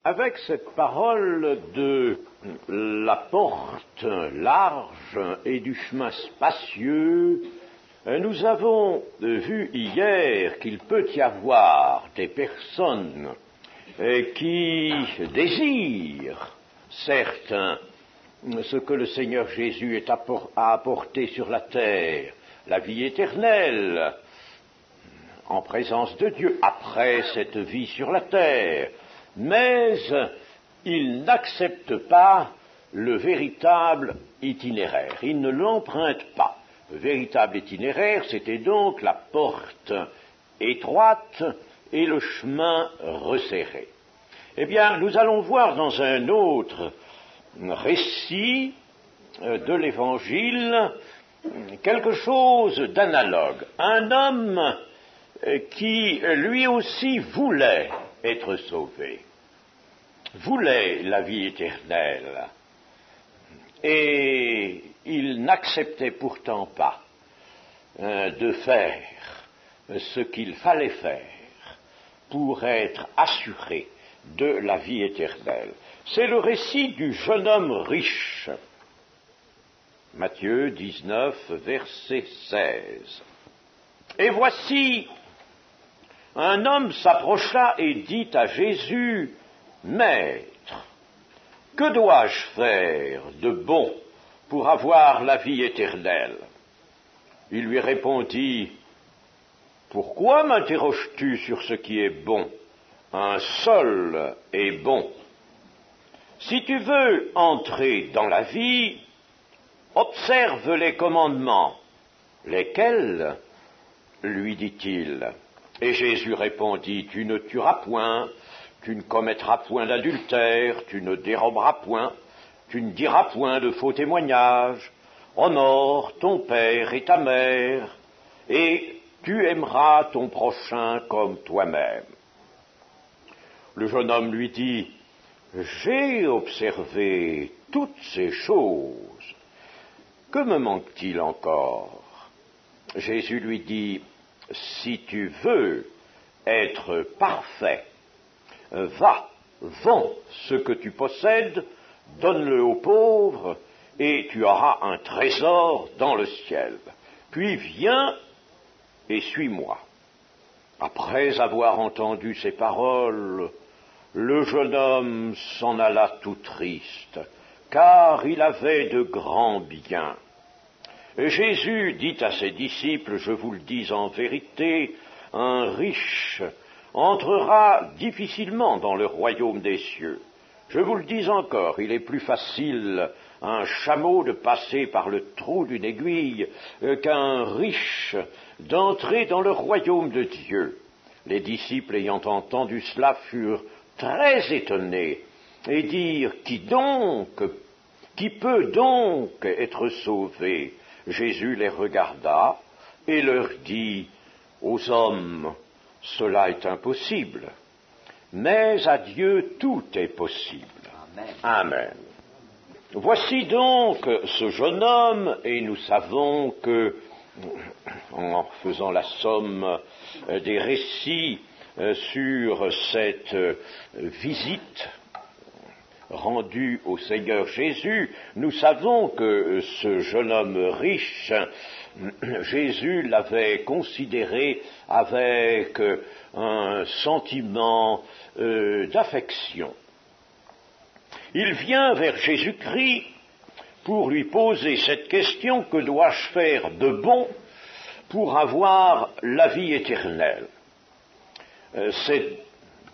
Avec cette parole de la porte large et du chemin spacieux, nous avons vu hier qu'il peut y avoir des personnes qui désirent, certes, ce que le Seigneur Jésus a apporté sur la terre, la vie éternelle, en présence de Dieu, après cette vie sur la terre, mais ils n'acceptent pas le véritable itinéraire, ils ne l'empruntent pas. Le véritable itinéraire, c'était donc la porte étroite et le chemin resserré. Eh bien, nous allons voir dans un autre récit de l'Évangile quelque chose d'analogue. Un homme qui, lui aussi, voulait être sauvé, voulait la vie éternelle, et il n'acceptait pourtant pas de faire ce qu'il fallait faire pour être assuré de la vie éternelle. C'est le récit du jeune homme riche. Matthieu 19, verset 16. Et voici, un homme s'approcha et dit à Jésus, « Maître, que dois-je faire de bon pour avoir la vie éternelle ?» Il lui répondit, « Pourquoi m'interroges-tu sur ce qui est bon ? Un seul est bon. Si tu veux entrer dans la vie, observe les commandements. » Lesquels ? Lui dit-il. Et Jésus répondit, « Tu ne tueras point, tu ne commettras point d'adultère, tu ne déroberas point, tu ne diras point de faux témoignages, honore ton père et ta mère, et tu aimeras ton prochain comme toi-même. » Le jeune homme lui dit, « J'ai observé toutes ces choses. Que me manque-t-il encore ?» Jésus lui dit, « Si tu veux être parfait, va, vends ce que tu possèdes, donne-le aux pauvres, et tu auras un trésor dans le ciel. Puis viens et suis-moi. » Après avoir entendu ces paroles, le jeune homme s'en alla tout triste, car il avait de grands biens. Et Jésus dit à ses disciples, « Je vous le dis en vérité, un riche entrera difficilement dans le royaume des cieux. Je vous le dis encore, il est plus facile à un chameau de passer par le trou d'une aiguille qu'à un riche d'entrer dans le royaume de Dieu. » Les disciples ayant entendu cela furent très étonnés et dirent, « Qui peut donc être sauvé ?» Jésus les regarda et leur dit, « Aux hommes, cela est impossible, mais à Dieu tout est possible. » Amen. Amen. Voici donc ce jeune homme, et nous savons que, en faisant la somme des récits sur cette visite rendu au Seigneur Jésus, nous savons que ce jeune homme riche, Jésus l'avait considéré avec un sentiment d'affection. Il vient vers Jésus-Christ pour lui poser cette question, « Que dois-je faire de bon pour avoir la vie éternelle ?» C'est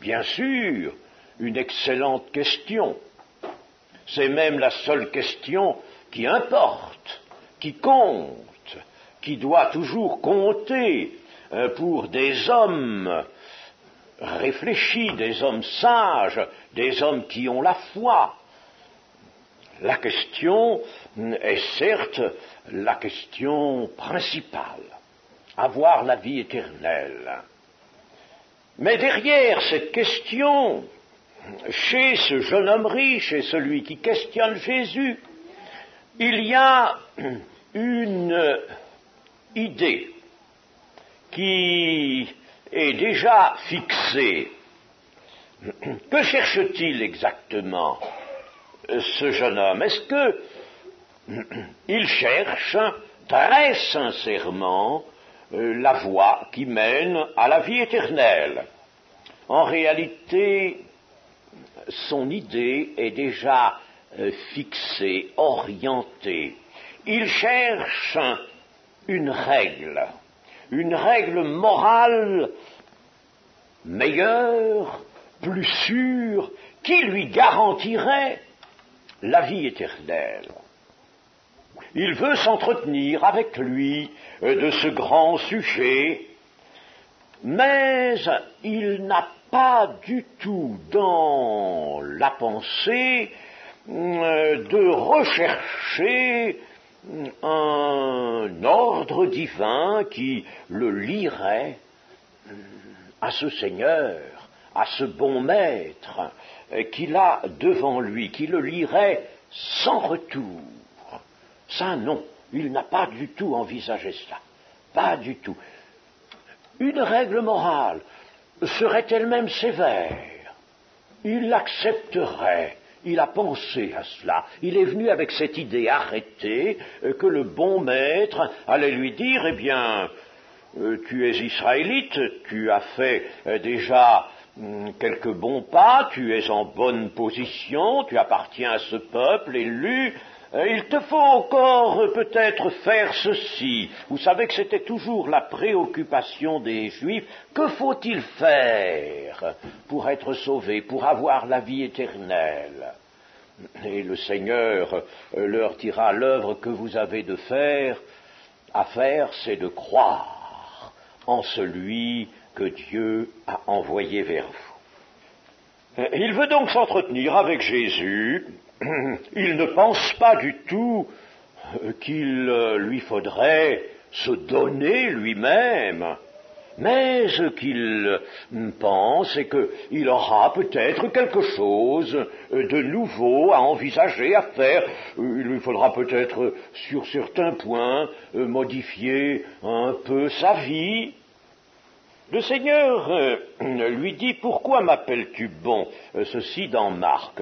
bien sûr une excellente question. C'est même la seule question qui importe, qui compte, qui doit toujours compter pour des hommes réfléchis, des hommes sages, des hommes qui ont la foi. La question est certes la question principale, avoir la vie éternelle. Mais derrière cette question, chez ce jeune homme riche et celui qui questionne Jésus, il y a une idée qui est déjà fixée Que cherche-t-il exactement, ce jeune homme? Est-ce que il cherche très sincèrement la voie qui mène à la vie éternelle? En réalité, son idée est déjà fixée, orientée. Il cherche une règle morale meilleure, plus sûre, qui lui garantirait la vie éternelle. Il veut s'entretenir avec lui de ce grand sujet, mais il n'a pas du tout dans la pensée de rechercher un ordre divin qui le lierait à ce Seigneur, à ce bon maître qu'il a devant lui, qui le lierait sans retour. Ça, non, il n'a pas du tout envisagé cela, pas du tout. Une règle morale serait elle-même sévère. Il l'accepterait. Il a pensé à cela. Il est venu avec cette idée arrêtée que le bon maître allait lui dire, eh bien, tu es israélite, tu as fait déjà quelques bons pas, tu es en bonne position, tu appartiens à ce peuple élu, il te faut encore peut-être faire ceci. Vous savez que c'était toujours la préoccupation des Juifs. Que faut-il faire pour être sauvé, pour avoir la vie éternelle? Et le Seigneur leur dira, l'œuvre que vous avez à faire, c'est de croire en celui que Dieu a envoyé vers vous. Il veut donc s'entretenir avec Jésus. Il ne pense pas du tout qu'il lui faudrait se donner lui-même, mais ce qu'il pense, c'est qu'il aura peut-être quelque chose de nouveau à envisager, à faire. Il lui faudra peut-être, sur certains points, modifier un peu sa vie. Le Seigneur lui dit, « Pourquoi m'appelles-tu bon ?» Ceci dans Marc.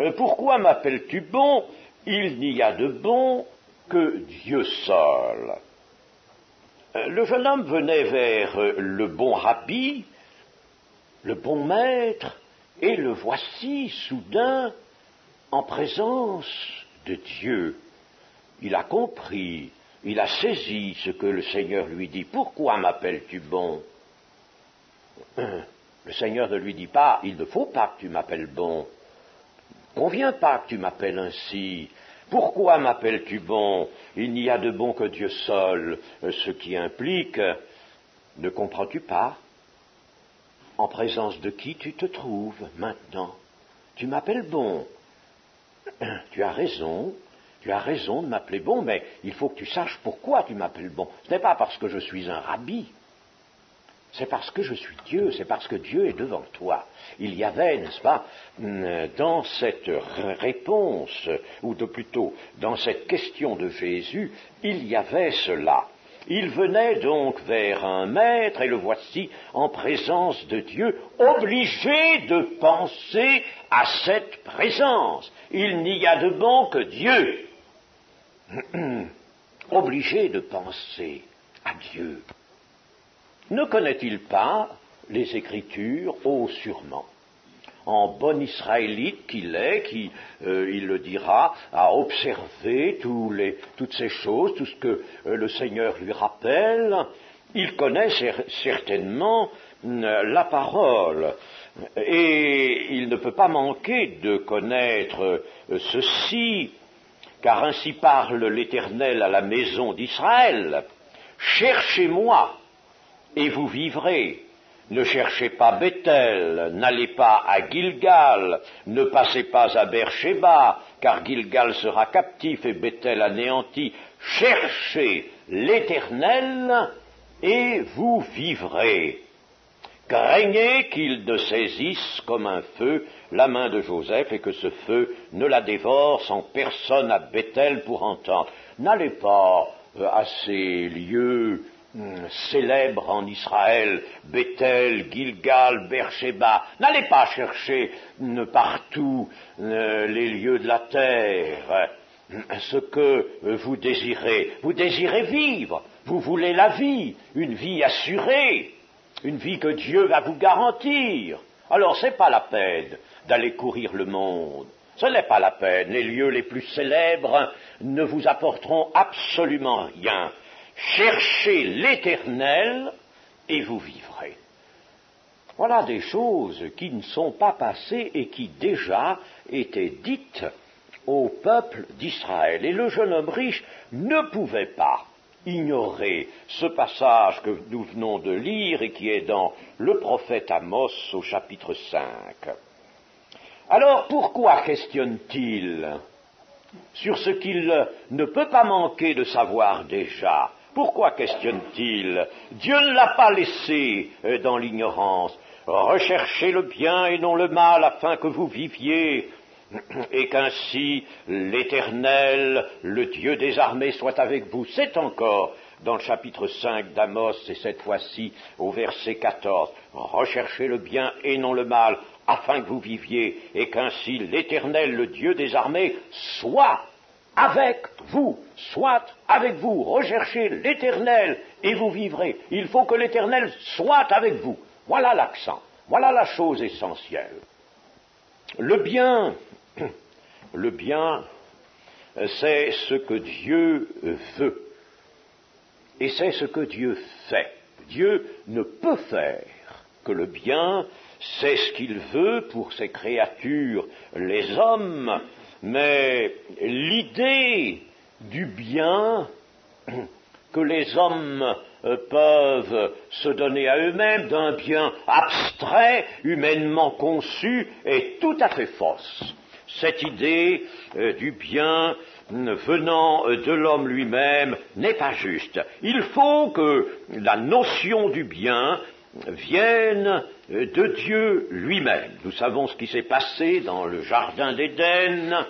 « Pourquoi m'appelles-tu bon? Il n'y a de bon que Dieu seul. » Le jeune homme venait vers le bon rabbi, le bon maître, et le voici soudain en présence de Dieu. Il a compris, il a saisi ce que le Seigneur lui dit. « Pourquoi m'appelles-tu bon ?» Le Seigneur ne lui dit pas, « Il ne faut pas que tu m'appelles bon. Conviens pas que tu m'appelles ainsi. Pourquoi m'appelles-tu bon? Il n'y a de bon que Dieu seul. » Ce qui implique, ne comprends-tu pas en présence de qui tu te trouves maintenant? Tu m'appelles bon. Tu as raison de m'appeler bon, mais il faut que tu saches pourquoi tu m'appelles bon. Ce n'est pas parce que je suis un rabbi. C'est parce que je suis Dieu, c'est parce que Dieu est devant toi. Il y avait, n'est-ce pas, dans cette réponse, ou plutôt dans cette question de Jésus, il y avait cela. Il venait donc vers un maître, et le voici en présence de Dieu, obligé de penser à cette présence. Il n'y a de bon que Dieu. Obligé de penser à Dieu. Ne connaît-il pas les Écritures? Oh, sûrement. En bon Israélite qu'il est, qui, il le dira, a observé toutes ces choses, tout ce que le Seigneur lui rappelle, il connaît certainement la parole. Et il ne peut pas manquer de connaître ceci, car ainsi parle l'Éternel à la maison d'Israël. « Cherchez-moi, et vous vivrez. Ne cherchez pas Bethel, n'allez pas à Gilgal, ne passez pas à Beersheba, car Gilgal sera captif et Bethel anéanti. Cherchez l'Éternel, et vous vivrez. Craignez qu'il ne saisisse comme un feu la main de Joseph, et que ce feu ne la dévore sans personne à Bethel pour entendre. » N'allez pas à ces lieux célèbres en Israël, Bethel, Gilgal, Beersheba. N'allez pas chercher partout les lieux de la terre. Ce que vous désirez vivre, vous voulez la vie, une vie assurée, une vie que Dieu va vous garantir. Alors c'est pas la peine d'aller courir le monde, ce n'est pas la peine, les lieux les plus célèbres ne vous apporteront absolument rien. Cherchez l'Éternel et vous vivrez. Voilà des choses qui ne sont pas passées et qui déjà étaient dites au peuple d'Israël. Et le jeune homme riche ne pouvait pas ignorer ce passage que nous venons de lire et qui est dans le prophète Amos au chapitre 5. Alors pourquoi questionne-t-il sur ce qu'il ne peut pas manquer de savoir déjà? Pourquoi questionne-t-il? Dieu ne l'a pas laissé dans l'ignorance. Recherchez le bien et non le mal afin que vous viviez, et qu'ainsi l'Éternel, le Dieu des armées, soit avec vous. C'est encore dans le chapitre 5 d'Amos, et cette fois-ci au verset 14. Recherchez le bien et non le mal, afin que vous viviez, et qu'ainsi l'Éternel, le Dieu des armées, soit avec vous. Recherchez l'Éternel et vous vivrez. Il faut que l'Éternel soit avec vous. Voilà l'accent, voilà la chose essentielle. Le bien, c'est ce que Dieu veut. Et c'est ce que Dieu fait. Dieu ne peut faire que le bien, c'est ce qu'il veut pour ses créatures, les hommes, mais l'idée du bien que les hommes peuvent se donner à eux-mêmes, d'un bien abstrait, humainement conçu, est tout à fait fausse. Cette idée du bien venant de l'homme lui-même n'est pas juste. Il faut que la notion du bien vienne de Dieu lui-même. Nous savons ce qui s'est passé dans le jardin d'Éden,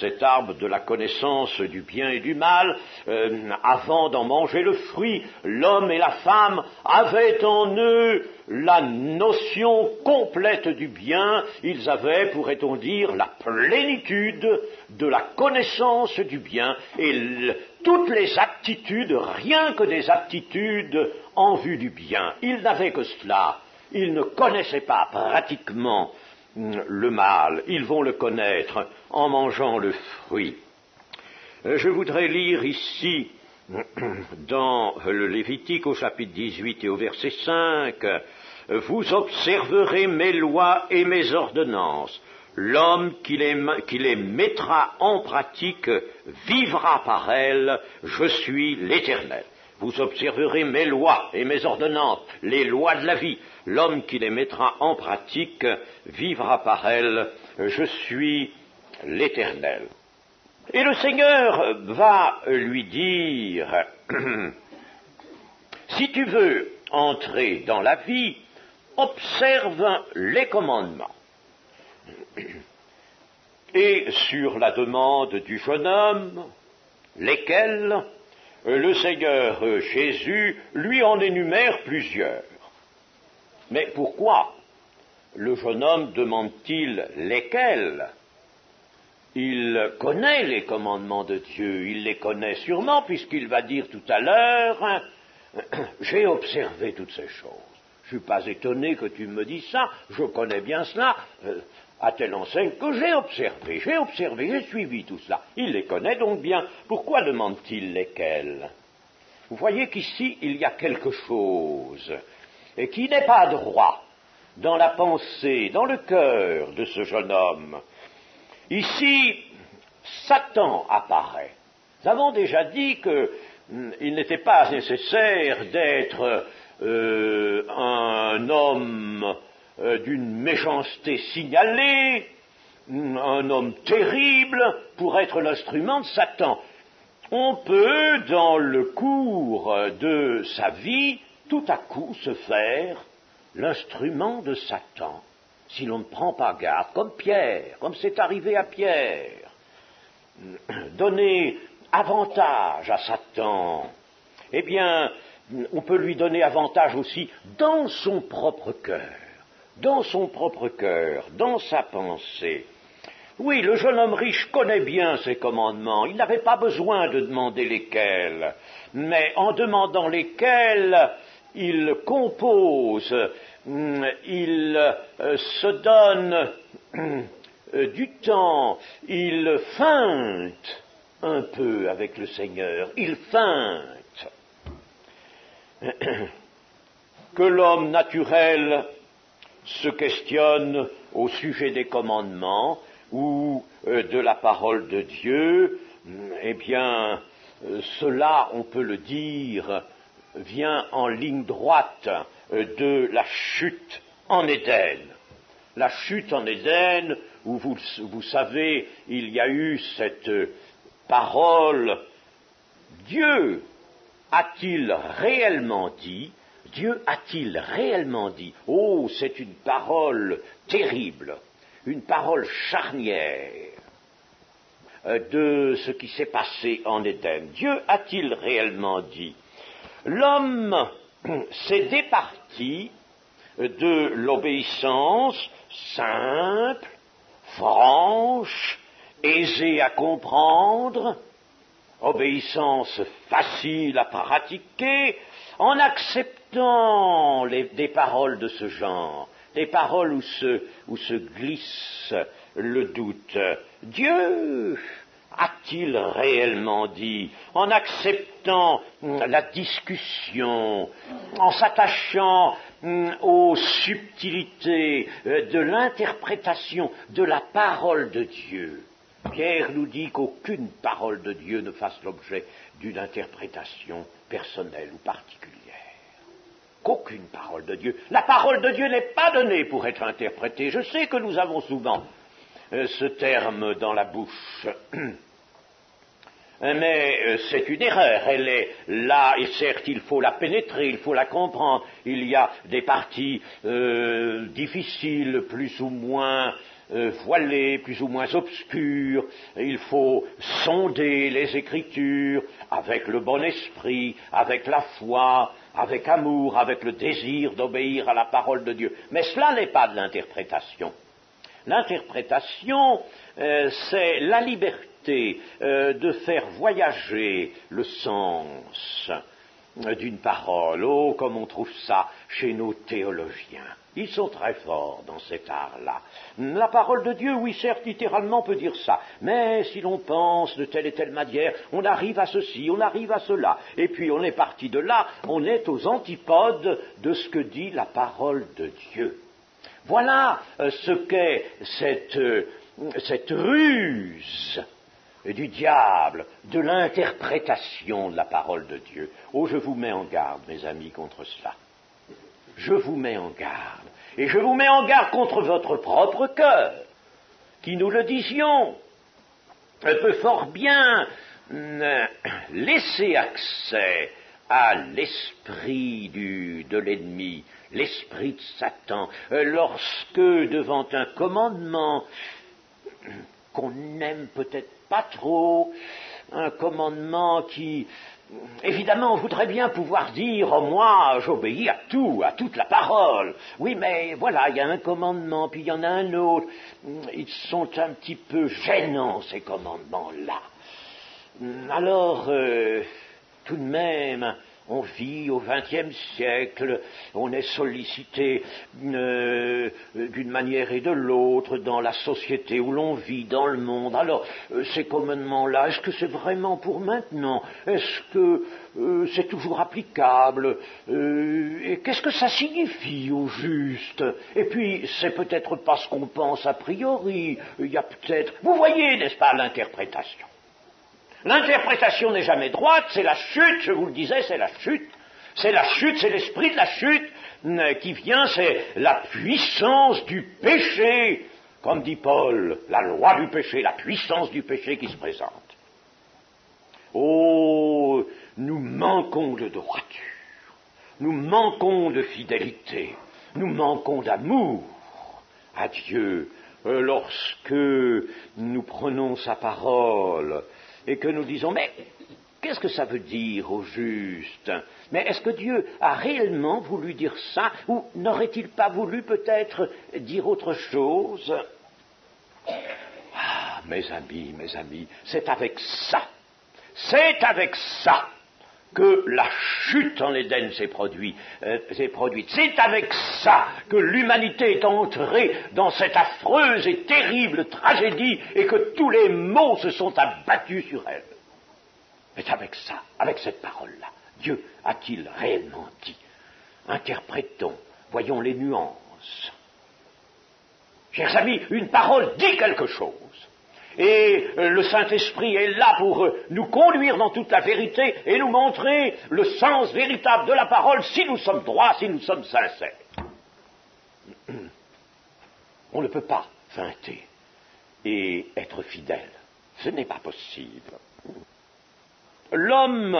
cet arbre de la connaissance du bien et du mal. Avant d'en manger le fruit, l'homme et la femme avaient en eux la notion complète du bien. Ils avaient, pourrait-on dire, la plénitude de la connaissance du bien et toutes les aptitudes, rien que des aptitudes en vue du bien. Ils n'avaient que cela. Ils ne connaissaient pas pratiquement le mal. Ils vont le connaître en mangeant le fruit. Je voudrais lire ici, dans le Lévitique au chapitre 18 et au verset 5, « Vous observerez mes lois et mes ordonnances. L'homme qui les mettra en pratique vivra par elles. Je suis l'Éternel. » Vous observerez mes lois et mes ordonnances, les lois de la vie. L'homme qui les mettra en pratique vivra par elles. Je suis l'Éternel. Et le Seigneur va lui dire, si tu veux entrer dans la vie, observe les commandements. Et sur la demande du jeune homme, lesquels le Seigneur Jésus lui en énumère plusieurs. Mais pourquoi le jeune homme demande-t-il lesquels? Il connaît les commandements de Dieu, il les connaît sûrement puisqu'il va dire tout à l'heure, j'ai observé toutes ces choses. Je ne suis pas étonné que tu me dises ça, je connais bien cela, à telle enseigne que j'ai observé, j'ai suivi tout cela. Il les connaît donc bien. Pourquoi demande-t-il lesquels? Vous voyez qu'ici, il y a quelque chose et qui n'est pas droit dans la pensée, dans le cœur de ce jeune homme. Ici, Satan apparaît. Nous avons déjà dit qu'il n'était pas nécessaire d'être un homme d'une méchanceté signalée, un homme terrible pour être l'instrument de Satan. On peut, dans le cours de sa vie, tout à coup se faire l'instrument de Satan, si l'on ne prend pas garde, comme Pierre, comme c'est arrivé à Pierre. Donner avantage à Satan. Eh bien, on peut lui donner avantage aussi dans son propre cœur, dans sa pensée. Oui, le jeune homme riche connaît bien ses commandements, il n'avait pas besoin de demander lesquels, mais en demandant lesquels, il compose, il se donne du temps, il feinte un peu avec le Seigneur, il feinte. Que l'homme naturel se questionne au sujet des commandements ou de la parole de Dieu, eh bien, cela, on peut le dire, vient en ligne droite de la chute en Éden. La chute en Éden, où vous savez, il y a eu cette parole, Dieu a-t-il réellement dit? Dieu a-t-il réellement dit? Oh, c'est une parole terrible, une parole charnière de ce qui s'est passé en Éden. Dieu a-t-il réellement dit? L'homme s'est départi de l'obéissance simple, franche, aisée à comprendre, obéissance facile à pratiquer, en acceptant des paroles de ce genre, des paroles où se glisse le doute. Dieu a-t-il réellement dit, en acceptant la discussion, en s'attachant aux subtilités de l'interprétation de la parole de Dieu? Pierre nous dit qu'aucune parole de Dieu ne fasse l'objet d'une interprétation personnelle ou particulière. Qu'aucune parole de Dieu. La parole de Dieu n'est pas donnée pour être interprétée. Je sais que nous avons souvent ce terme dans la bouche. Mais c'est une erreur, elle est là, et certes il faut la pénétrer, il faut la comprendre, il y a des parties difficiles, plus ou moins voilées, plus ou moins obscures, il faut sonder les Écritures avec le bon esprit, avec la foi, avec amour, avec le désir d'obéir à la parole de Dieu. Mais cela n'est pas de l'interprétation. L'interprétation, c'est la liberté de faire voyager le sens d'une parole. Oh, comme on trouve ça chez nos théologiens. Ils sont très forts dans cet art-là. La parole de Dieu, oui, certes, littéralement, on peut dire ça. Mais si l'on pense de telle et telle manière, on arrive à ceci, on arrive à cela. Et puis on est parti de là, on est aux antipodes de ce que dit la parole de Dieu. Voilà ce qu'est cette ruse du diable, de l'interprétation de la parole de Dieu. Oh, je vous mets en garde, mes amis, contre cela. Je vous mets en garde. Et je vous mets en garde contre votre propre cœur, qui, nous le disions, peut fort bien laisser accès à l'esprit de l'ennemi, l'esprit de Satan, lorsque, devant un commandement qu'on n'aime peut-être pas trop, un commandement qui, évidemment, on voudrait bien pouvoir dire, oh, moi, j'obéis à tout, à toute la parole. Oui, mais voilà, il y a un commandement, puis il y en a un autre. Ils sont un petit peu gênants, ces commandements-là. Alors, tout de même, on vit au XXe siècle, on est sollicité d'une manière et de l'autre dans la société où l'on vit, dans le monde. Alors, ces commandements-là, est-ce que c'est vraiment pour maintenant? Est-ce que c'est toujours applicable? Et qu'est-ce que ça signifie au juste? Et puis, c'est peut-être pas ce qu'on pense a priori. Il y a peut-être... Vous voyez, n'est-ce pas, l'interprétation? L'interprétation n'est jamais droite, c'est la chute, je vous le disais, c'est la chute. C'est la chute, c'est l'esprit de la chute qui vient, c'est la puissance du péché, comme dit Paul, la loi du péché, la puissance du péché qui se présente. Oh, nous manquons de droiture, nous manquons de fidélité, nous manquons d'amour à Dieu lorsque nous prenons sa parole et que nous disons, mais qu'est-ce que ça veut dire au juste? Mais est-ce que Dieu a réellement voulu dire ça, ou n'aurait-il pas voulu peut-être dire autre chose? Ah, mes amis, c'est avec ça que la chute en Éden s'est produite. C'est avec ça que l'humanité est entrée dans cette affreuse et terrible tragédie et que tous les maux se sont abattus sur elle. C'est avec ça, avec cette parole-là, Dieu a-t-il réellement dit? Interprétons, voyons les nuances. Chers amis, une parole dit quelque chose. Et le Saint-Esprit est là pour nous conduire dans toute la vérité et nous montrer le sens véritable de la parole si nous sommes droits, si nous sommes sincères. On ne peut pas feinter et être fidèle. Ce n'est pas possible. L'homme,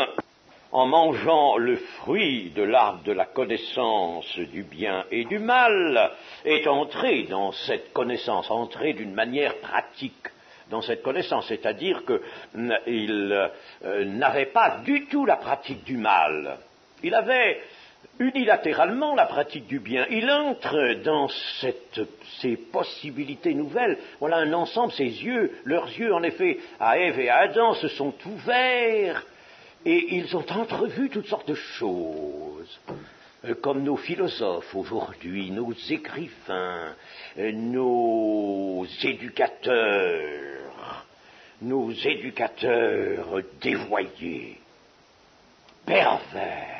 en mangeant le fruit de l'arbre de la connaissance du bien et du mal, est entré dans cette connaissance, entré d'une manière pratique dans cette connaissance, c'est-à-dire qu'il n'avait pas du tout la pratique du mal. Il avait unilatéralement la pratique du bien. Il entre dans ces possibilités nouvelles. Voilà un ensemble, leurs yeux en effet, à Ève et à Adam, se sont ouverts et ils ont entrevu toutes sortes de choses. Comme nos philosophes aujourd'hui, nos écrivains, nos éducateurs dévoyés, pervers,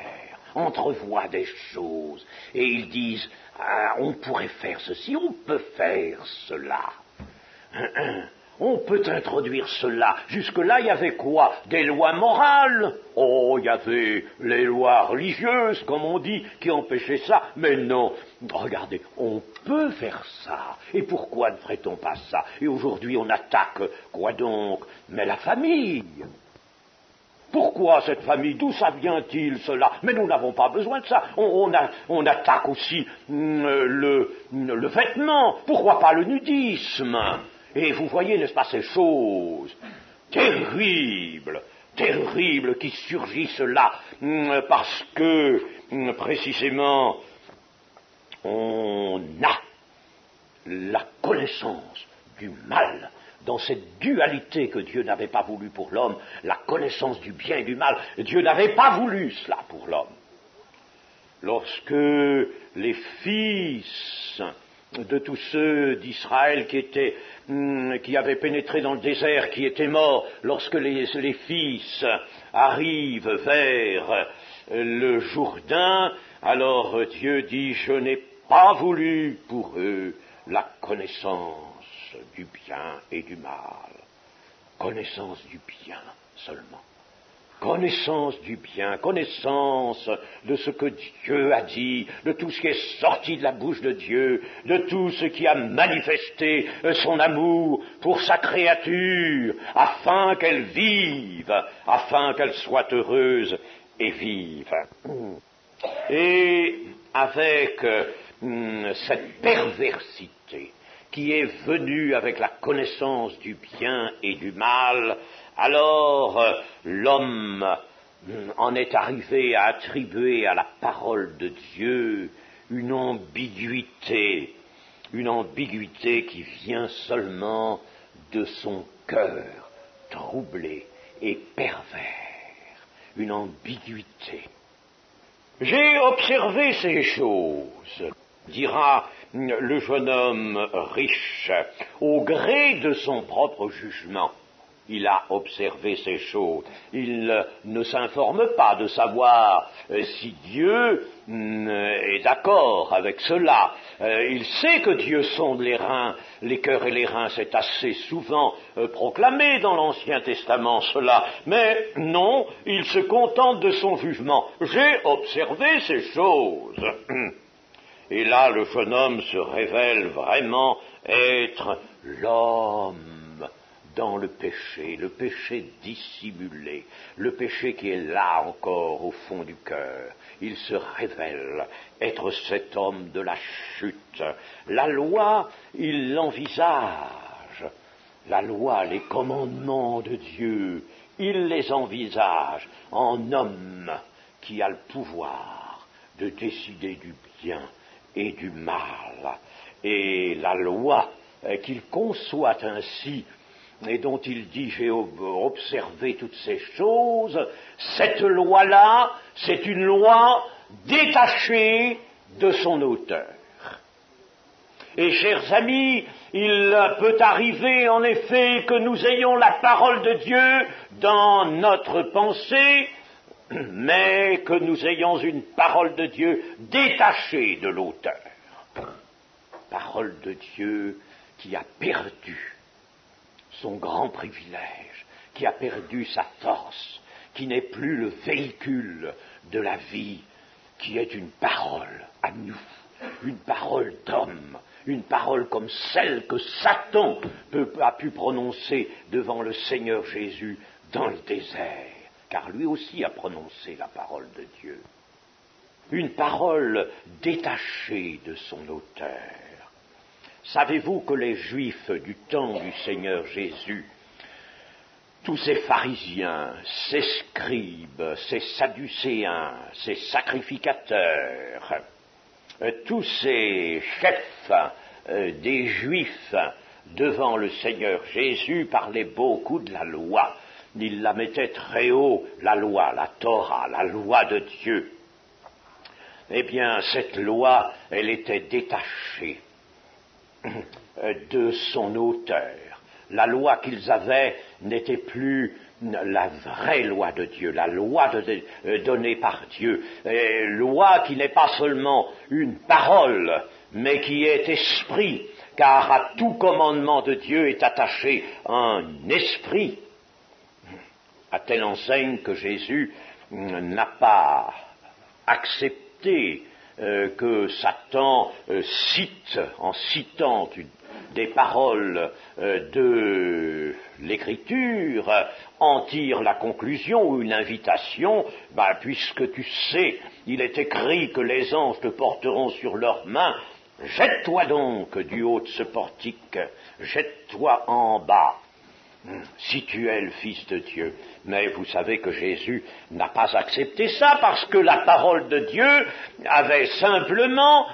entrevoient des choses et ils disent « Ah, on pourrait faire ceci, on peut faire cela ». On peut introduire cela. Jusque-là, il y avait quoi? Des lois morales. Oh, il y avait les lois religieuses, comme on dit, qui empêchaient ça. Mais non, regardez, on peut faire ça. Et pourquoi ne ferait-on pas ça? Et aujourd'hui, on attaque, quoi donc? Mais la famille. Pourquoi cette famille? D'où ça vient-il, cela? Mais nous n'avons pas besoin de ça. On attaque aussi le vêtement. Pourquoi pas le nudisme? Et vous voyez, n'est-ce pas, ces choses terribles qui surgissent là, parce que, précisément, on a la connaissance du mal, dans cette dualité que Dieu n'avait pas voulu pour l'homme, la connaissance du bien et du mal. Dieu n'avait pas voulu cela pour l'homme. Lorsque les fils de tous ceux d'Israël qui avaient pénétré dans le désert, qui étaient morts, lorsque les fils arrivent vers le Jourdain, alors Dieu dit, je n'ai pas voulu pour eux la connaissance du bien et du mal. Connaissance du bien seulement. Connaissance du bien, connaissance de ce que Dieu a dit, de tout ce qui est sorti de la bouche de Dieu, de tout ce qui a manifesté son amour pour sa créature, afin qu'elle vive, afin qu'elle soit heureuse et vive. Et avec cette perversité qui est venue avec la connaissance du bien et du mal, alors l'homme en est arrivé à attribuer à la parole de Dieu une ambiguïté qui vient seulement de son cœur troublé et pervers, une ambiguïté. J'ai observé ces choses, dira le jeune homme riche, au gré de son propre jugement. Il a observé ces choses. Il ne s'informe pas de savoir si Dieu est d'accord avec cela. Il sait que Dieu sonde les reins, les cœurs et les reins. C'est assez souvent proclamé dans l'Ancien Testament cela. Mais non, il se contente de son jugement. J'ai observé ces choses. Et là, le jeune homme se révèle vraiment être l'homme dans le péché dissimulé, le péché qui est là encore au fond du cœur. Il se révèle être cet homme de la chute. La loi, il l'envisage. La loi, les commandements de Dieu il les envisage en homme qui a le pouvoir de décider du bien et du mal. Et la loi qu'il conçoit ainsi, et dont il dit « j'ai observé toutes ces choses », cette loi-là, c'est une loi détachée de son auteur. Et chers amis, il peut arriver en effet que nous ayons la parole de Dieu dans notre pensée, mais que nous ayons une parole de Dieu détachée de l'auteur. Parole de Dieu qui a perdu son grand privilège, qui a perdu sa force, qui n'est plus le véhicule de la vie, qui est une parole à nous, une parole d'homme, une parole comme celle que Satan a pu prononcer devant le Seigneur Jésus dans le désert, car lui aussi a prononcé la parole de Dieu. Une parole détachée de son auteur. Savez-vous que les Juifs du temps du Seigneur Jésus, tous ces pharisiens, ces scribes, ces sadducéens, ces sacrificateurs, tous ces chefs des Juifs devant le Seigneur Jésus parlaient beaucoup de la loi. Ils la mettaient très haut, la loi, la Torah, la loi de Dieu. Eh bien, cette loi, elle était détachée de son auteur. La loi qu'ils avaient n'était plus la vraie loi de Dieu, la loi donnée par Dieu, loi qui n'est pas seulement une parole, mais qui est esprit, car à tout commandement de Dieu est attaché un esprit, à telle enseigne que Jésus n'a pas accepté que Satan cite, en citant des paroles de l'Écriture, en tire la conclusion ou une invitation, puisque tu sais, il est écrit que les anges te porteront sur leurs mains, jette-toi donc du haut de ce portique, jette-toi en bas, si tu es le Fils de Dieu. Mais vous savez que Jésus n'a pas accepté ça, parce que la parole de Dieu avait simplement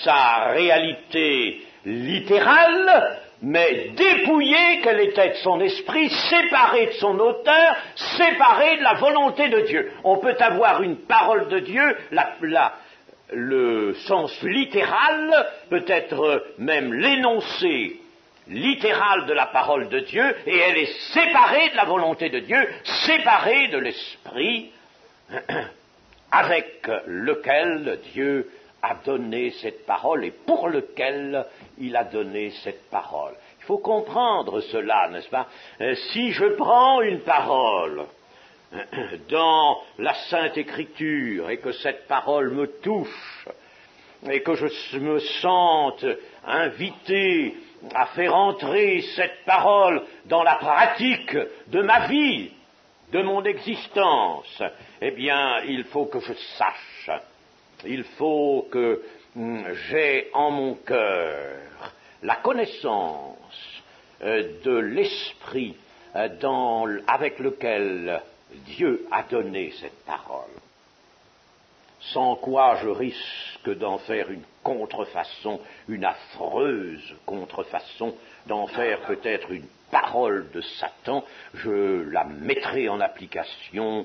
sa réalité littérale, mais dépouillée qu'elle était de son esprit, séparée de son auteur, séparée de la volonté de Dieu. On peut avoir une parole de Dieu, le sens littéral, peut-être même l'énoncé littéral de la parole de Dieu, et elle est séparée de la volonté de Dieu, séparée de l'esprit avec lequel Dieu a donné cette parole et pour lequel il a donné cette parole. Il faut comprendre cela, n'est-ce pas? Si je prends une parole dans la Sainte Écriture et que cette parole me touche et que je me sente invité à faire entrer cette parole dans la pratique de ma vie, de mon existence, eh bien, il faut que je sache, il faut que j'ai en mon cœur la connaissance de l'esprit avec lequel Dieu a donné cette parole. Sans quoi je risque d'en faire une contrefaçon, une affreuse contrefaçon, d'en faire peut-être une parole de Satan, je la mettrai en application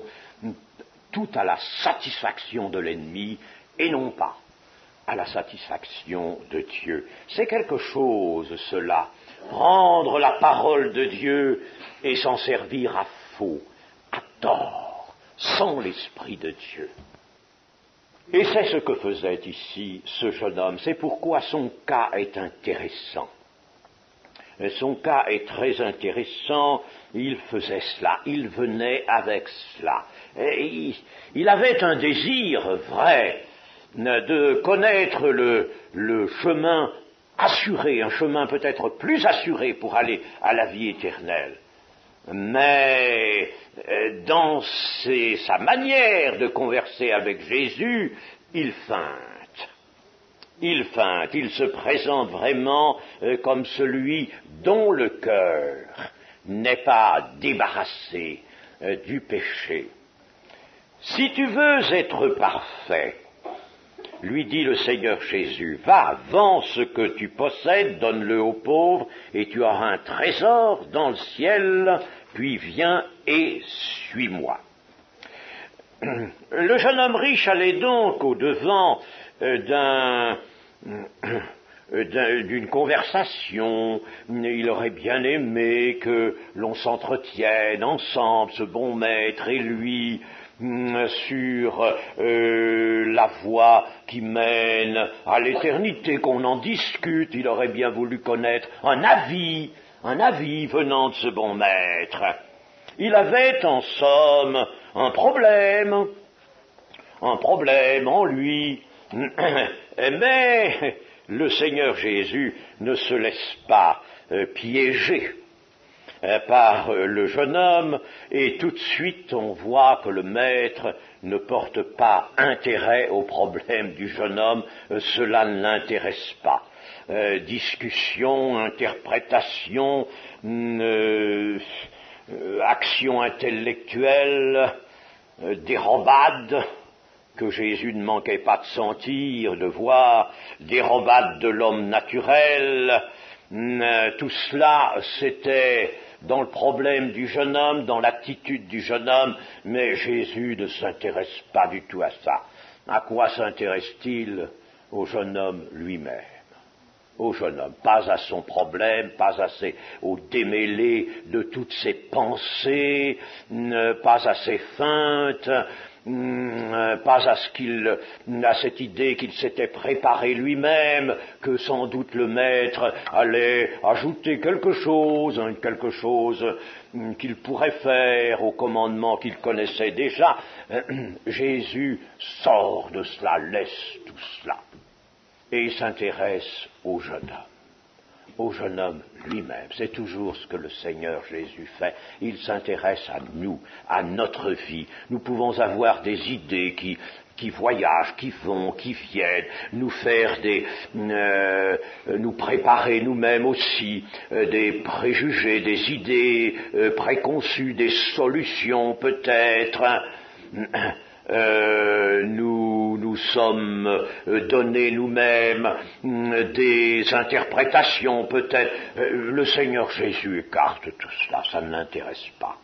tout à la satisfaction de l'ennemi et non pas à la satisfaction de Dieu. C'est quelque chose cela, prendre la parole de Dieu et s'en servir à faux, à tort, sans l'Esprit de Dieu. Et c'est ce que faisait ici ce jeune homme. C'est pourquoi son cas est intéressant. Son cas est très intéressant. Il faisait cela. Il venait avec cela. Et il avait un désir vrai de connaître le chemin assuré, un chemin peut-être plus assuré pour aller à la vie éternelle. Mais dans sa manière de converser avec Jésus, il feinte, il se présente vraiment comme celui dont le cœur n'est pas débarrassé du péché. Si tu veux être parfait, lui dit le Seigneur Jésus, va, vends ce que tu possèdes, donne-le aux pauvres, et tu auras un trésor dans le ciel, puis viens et suis-moi. Le jeune homme riche allait donc au-devant d'une conversation. Il aurait bien aimé que l'on s'entretienne ensemble, ce bon maître et lui, sur la voie qui mène à l'éternité, qu'on en discute. Il aurait bien voulu connaître un avis venant de ce bon maître. Il avait en somme un problème en lui, mais le Seigneur Jésus ne se laisse pas piéger par le jeune homme, et tout de suite on voit que le maître ne porte pas intérêt au problème du jeune homme, cela ne l'intéresse pas. Discussion, interprétation, action intellectuelle, dérobade, que Jésus ne manquait pas de sentir, de voir, dérobade de l'homme naturel, tout cela c'était dans le problème du jeune homme, dans l'attitude du jeune homme, mais Jésus ne s'intéresse pas du tout à ça. À quoi s'intéresse-t-il? Au jeune homme lui-même. Au jeune homme, pas à son problème, pas au démêlé de toutes ses pensées, pas à ses feintes, pas à cette idée qu'il s'était préparé lui-même, que sans doute le maître allait ajouter quelque chose qu'il pourrait faire au commandement qu'il connaissait déjà. Jésus sort de cela, laisse tout cela, et s'intéresse au jeune homme lui-même. C'est toujours ce que le Seigneur Jésus fait. Il s'intéresse à nous, à notre vie. Nous pouvons avoir des idées qui voyagent, qui vont, qui viennent, nous faire nous préparer nous-mêmes aussi des préjugés, des idées préconçues, des solutions peut-être. Nous sommes donnés nous-mêmes des interprétations peut-être. Le Seigneur Jésus écarte tout cela, ça ne l'intéresse pas.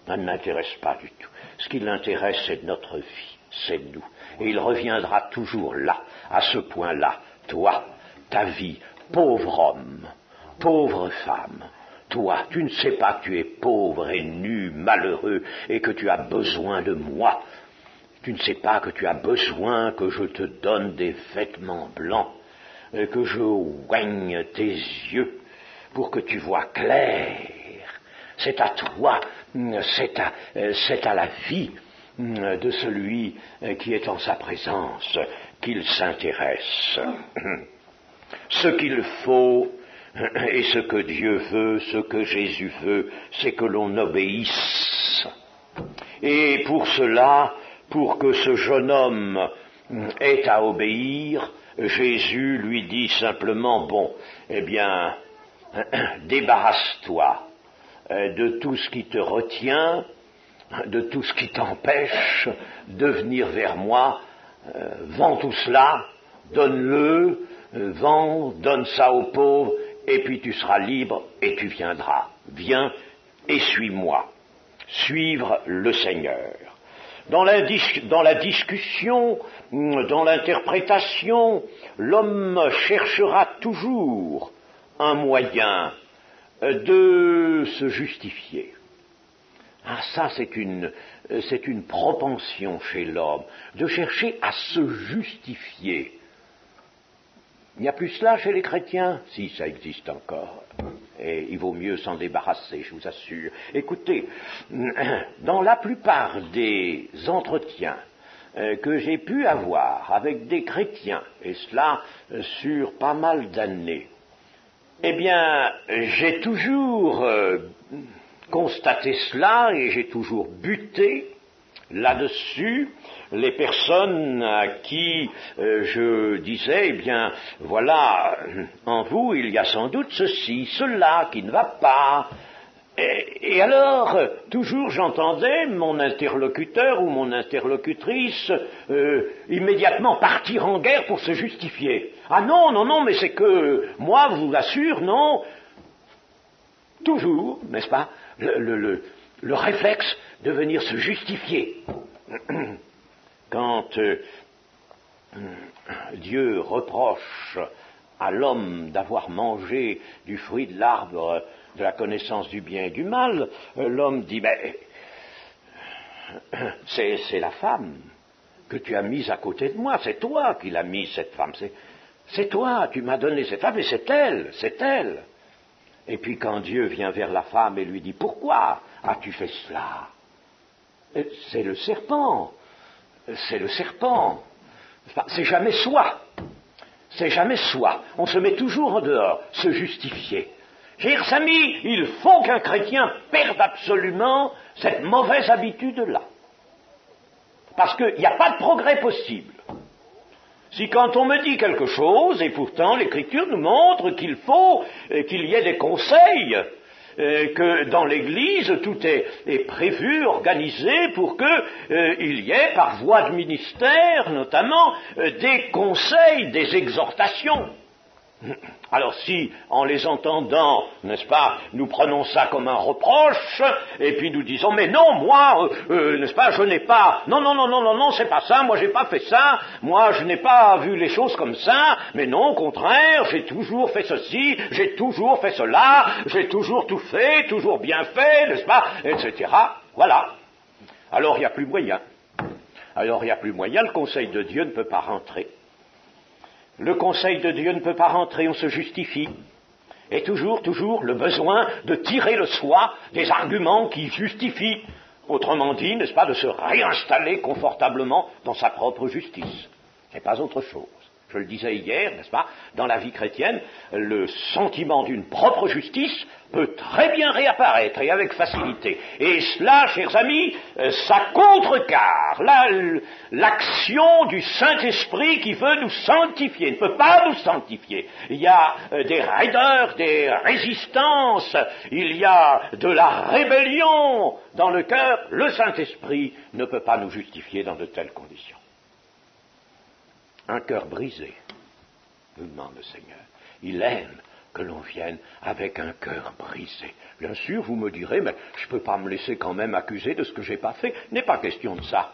Ça ne l'intéresse pas du tout. Ce qui l'intéresse, c'est notre vie, c'est nous. Et il reviendra toujours là, à ce point-là. Toi, ta vie, pauvre homme, pauvre femme, toi, tu ne sais pas que tu es pauvre et nu, malheureux, et que tu as besoin de moi. Tu ne sais pas que tu as besoin que je te donne des vêtements blancs, que je oigne tes yeux pour que tu vois clair. C'est à toi, c'est à la vie de celui qui est en sa présence qu'il s'intéresse. Ce qu'il faut et ce que Dieu veut, ce que Jésus veut, c'est que l'on obéisse. Et pour cela, pour que ce jeune homme ait à obéir, Jésus lui dit simplement, bon, eh bien, débarrasse-toi de tout ce qui te retient, de tout ce qui t'empêche de venir vers moi, vends tout cela, donne-le, donne ça aux pauvres, et puis tu seras libre et tu viendras. Viens et suis-moi. Suivre le Seigneur. Dans la discussion, dans l'interprétation, l'homme cherchera toujours un moyen de se justifier. Ah, ça, c'est une propension chez l'homme, de chercher à se justifier. Il n'y a plus cela chez les chrétiens? Si, ça existe encore. Et il vaut mieux s'en débarrasser, je vous assure. Écoutez, dans la plupart des entretiens que j'ai pu avoir avec des chrétiens, et cela sur pas mal d'années, eh bien, j'ai toujours constaté cela et j'ai toujours buté là-dessus les personnes à qui je disais, eh bien, voilà, en vous, il y a sans doute ceci, cela qui ne va pas. Et alors, toujours j'entendais mon interlocuteur ou mon interlocutrice immédiatement partir en guerre pour se justifier. Ah non, non, non, mais c'est que, moi, je vous l'assure, non. Toujours, n'est-ce pas, le réflexe de venir se justifier. Quand Dieu reproche à l'homme d'avoir mangé du fruit de l'arbre de la connaissance du bien et du mal, l'homme dit, mais c'est la femme que tu as mise à côté de moi, c'est toi qui l'as mise, cette femme, c'est toi, tu m'as donné cette femme, et c'est elle. Et puis quand Dieu vient vers la femme et lui dit, pourquoi as-tu fait cela? C'est le serpent, c'est jamais soi. C'est jamais soi. On se met toujours en dehors, se justifier. Chers amis, il faut qu'un chrétien perde absolument cette mauvaise habitude-là. Parce qu'il n'y a pas de progrès possible. Si quand on me dit quelque chose, et pourtant l'Écriture nous montre qu'il faut qu'il y ait des conseils, que dans l'Église tout est prévu, organisé pour qu'il y ait par voie de ministère notamment des conseils, des exhortations. Alors si, en les entendant, n'est-ce pas, nous prenons ça comme un reproche, et puis nous disons, mais non, moi, n'est-ce pas, je n'ai pas, non, c'est pas ça, moi j'ai pas fait ça, moi je n'ai pas vu les choses comme ça, mais non, au contraire, j'ai toujours fait ceci, j'ai toujours fait cela, j'ai toujours tout fait, toujours bien fait, n'est-ce pas, etc. Voilà. Alors il n'y a plus moyen. Le conseil de Dieu ne peut pas rentrer. Le conseil de Dieu ne peut pas rentrer, on se justifie. Et toujours le besoin de tirer le soi des arguments qui justifient. Autrement dit, n'est-ce pas, de se réinstaller confortablement dans sa propre justice. C'est pas autre chose. Je le disais hier, n'est-ce pas, dans la vie chrétienne, le sentiment d'une propre justice peut très bien réapparaître et avec facilité. Et cela, chers amis, ça contrecarre l'action du Saint-Esprit qui veut nous sanctifier. Il ne peut pas nous sanctifier. Il y a des raideurs, des résistances, il y a de la rébellion dans le cœur. Le Saint-Esprit ne peut pas nous justifier dans de telles conditions. Un cœur brisé, nous demande le Seigneur. Il aime que l'on vienne avec un cœur brisé. Bien sûr, vous me direz, mais je ne peux pas me laisser quand même accuser de ce que je n'ai pas fait. Il n'est pas question de ça.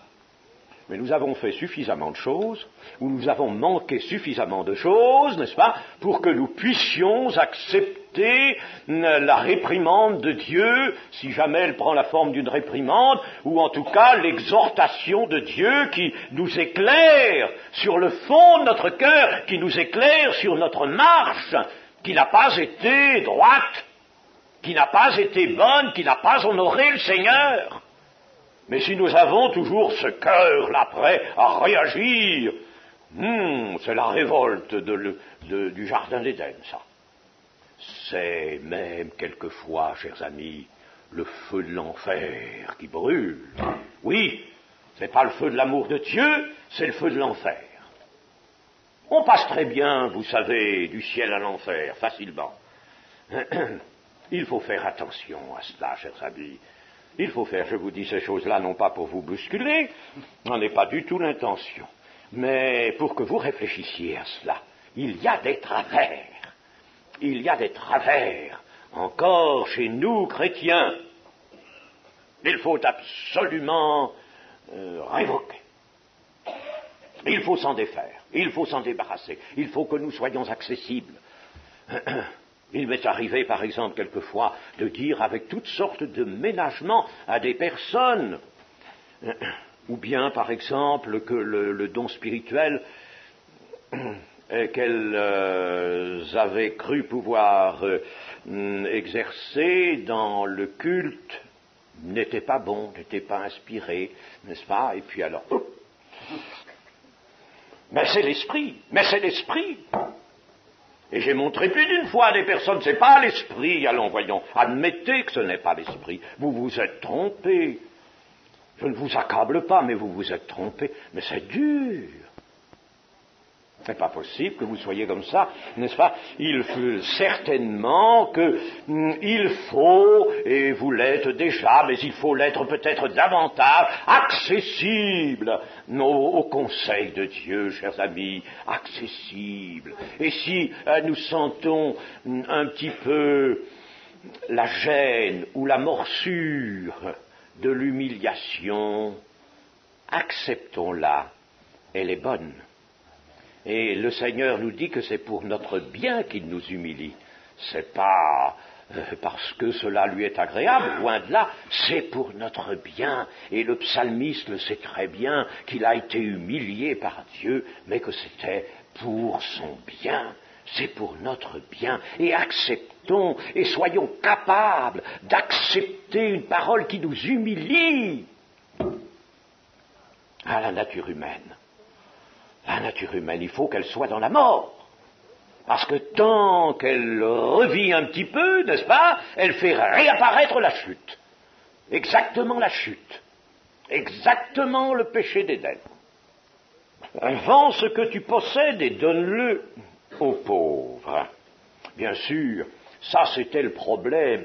Mais nous avons fait suffisamment de choses, ou nous avons manqué suffisamment de choses, n'est-ce pas, pour que nous puissions accepter la réprimande de Dieu, si jamais elle prend la forme d'une réprimande, ou en tout cas l'exhortation de Dieu qui nous éclaire sur le fond de notre cœur, qui nous éclaire sur notre marche, qui n'a pas été droite, qui n'a pas été bonne, qui n'a pas honoré le Seigneur. Mais si nous avons toujours ce cœur-là prêt à réagir, c'est la révolte du jardin d'Éden, ça. C'est même quelquefois, chers amis, le feu de l'enfer qui brûle. Oui, c'est pas le feu de l'amour de Dieu, c'est le feu de l'enfer. On passe très bien, vous savez, du ciel à l'enfer, facilement. Il faut faire attention à cela, chers amis. Il faut faire, je vous dis ces choses-là, non pas pour vous bousculer, n'en est pas du tout l'intention, mais pour que vous réfléchissiez à cela. Il y a des travers, encore chez nous, chrétiens. Il faut absolument révoquer. Il faut s'en défaire, il faut s'en débarrasser, il faut que nous soyons accessibles. Il m'est arrivé, par exemple, quelquefois, de dire avec toutes sortes de ménagements à des personnes, ou bien, par exemple, que le don spirituel qu'elles avaient cru pouvoir exercer dans le culte n'était pas bon, n'était pas inspiré, n'est-ce pas? Et puis alors, mais c'est l'esprit. Et j'ai montré plus d'une fois à des personnes, c'est pas l'esprit, allons voyons, admettez que ce n'est pas l'esprit, vous vous êtes trompés. Je ne vous accable pas, mais vous vous êtes trompés, mais c'est dur. C'est pas possible que vous soyez comme ça, n'est-ce pas? Il faut certainement que il faut, et vous l'êtes déjà, mais il faut l'être peut-être davantage, accessible au conseil de Dieu, chers amis, accessible. Et si nous sentons un petit peu la gêne ou la morsure de l'humiliation, acceptons-la, elle est bonne. Et le Seigneur nous dit que c'est pour notre bien qu'il nous humilie. C'est pas parce que cela lui est agréable, loin de là, c'est pour notre bien. Et le psalmiste le sait très bien qu'il a été humilié par Dieu, mais que c'était pour son bien. C'est pour notre bien. Et acceptons et soyons capables d'accepter une parole qui nous humilie à la nature humaine. La nature humaine, il faut qu'elle soit dans la mort. Parce que tant qu'elle revit un petit peu, n'est-ce pas, elle fait réapparaître la chute. Exactement la chute. Exactement le péché d'Éden. Vends ce que tu possèdes et donne-le aux pauvres. Bien sûr, ça c'était le problème